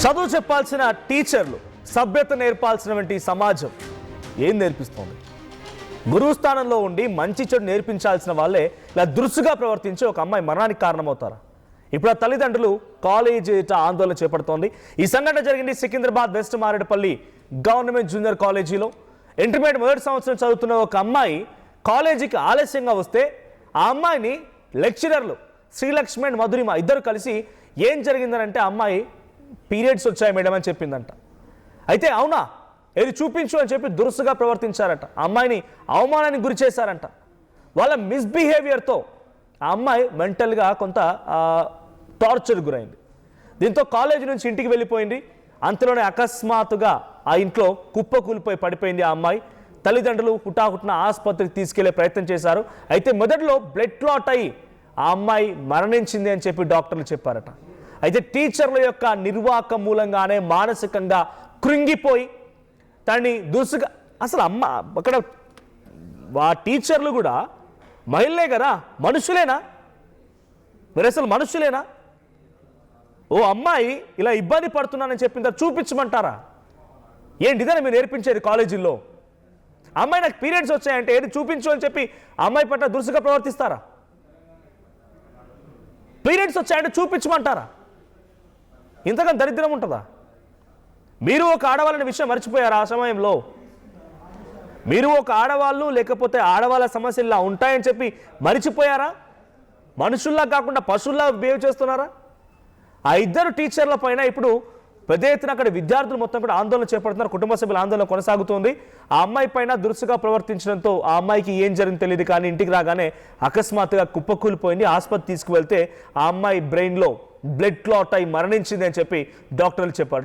చదువు చెప్పాల్సిన టీచర్లు, సభ్యత నేర్పాల్సినటువంటి సమాజం ఏం నేర్పిస్తోంది? గురువు స్థానంలో ఉండి మంచి చెడు నేర్పించాల్సిన వాళ్ళే ఇలా దురుసుగా ప్రవర్తించి ఒక అమ్మాయి మరణానికి కారణమవుతారా? ఇప్పుడు ఆ తల్లిదండ్రులు కాలేజీ ఆందోళన చేపడుతోంది. ఈ సంఘటన జరిగింది Secunderabad west Marredpally government junior కాలేజీలో. ఇంటర్మీడియట్ మొదటి సంవత్సరం చదువుతున్న ఒక అమ్మాయి కాలేజీకి ఆలస్యంగా వస్తే ఆ అమ్మాయిని లెక్చరర్లు శ్రీలక్ష్మి అండ్ మధురిమ ఇద్దరు కలిసి ఏం జరిగిందనంటే అమ్మాయి పీరియడ్స్ వచ్చాయి మేడం అని చెప్పిందంట. అయితే అవునా, ఏది చూపించు అని చెప్పి దురుసుగా ప్రవర్తించారట. ఆ అమ్మాయిని అవమానానికి గురి చేశారంట. వాళ్ళ మిస్బిహేవియర్తో ఆ అమ్మాయి మెంటల్గా కొంత టార్చర్ గురైంది. దీంతో కాలేజీ నుంచి ఇంటికి వెళ్ళిపోయింది. అంతలోనే అకస్మాత్తుగా ఆ ఇంట్లో కుప్పకూలిపోయి పడిపోయింది ఆ అమ్మాయి. తల్లిదండ్రులు హుటాహుటిన ఆసుపత్రికి తీసుకెళ్లే ప్రయత్నం చేశారు. అయితే మొదట్లో బ్లడ్ క్లాట్ అయ్యి ఆ అమ్మాయి మరణించింది అని చెప్పి డాక్టర్లు చెప్పారట. అయితే టీచర్ల యొక్క నిర్వాహకం మూలంగానే మానసికంగా కృంగిపోయి తనని దురుసుగా, అసలు అమ్మ అక్కడ ఆ టీచర్లు కూడా మహిళలే కదా, మనుషులేనా? మీరు అసలు మనుషులేనా? ఓ అమ్మాయి ఇలా ఇబ్బంది పడుతున్నానని చెప్పిందా చూపించమంటారా? ఏంటిదని మీరు నేర్పించేది కాలేజీల్లో? అమ్మాయి నాకు పీరియడ్స్ వచ్చాయంటే ఏది చూపించు అని చెప్పి అమ్మాయి పట్ల దురుసుగా ప్రవర్తిస్తారా? పీరియడ్స్ వచ్చాయంటే చూపించమంటారా? ఇంతకన్నా దరిద్రం ఉంటుందా? మీరు ఒక ఆడవాళ్ళని విషయం మర్చిపోయారు. ఆ సమయంలో మీరు ఒక ఆడవాళ్ళు, లేకపోతే ఆడవాళ్ళ సమస్యలు ఇలా ఉంటాయని చెప్పి మర్చిపోయారా? మనుషుల్లా కాకుండా పశువుల్లా బిహేవ్ చేస్తున్నారా? ఆ ఇద్దరు టీచర్ల పైన ఇప్పుడు పెద్ద ఎత్తున అక్కడ విద్యార్థులు మొత్తం కూడా ఆందోళన చేపడుతున్నారు. కుటుంబ సభ్యుల ఆందోళన కొనసాగుతోంది. ఆ అమ్మాయి పైన దురుసుగా ప్రవర్తించడంతో ఆ అమ్మాయికి ఏం జరిగింది తెలియదు, కానీ ఇంటికి రాగానే అకస్మాత్తుగా కుప్పకూలిపోయింది. ఆసుపత్రి తీసుకువెళ్తే ఆ అమ్మాయి బ్రెయిన్లో బ్లడ్ క్లాట్ అయి మరణించింది అని చెప్పి డాక్టర్లు చెప్పారు.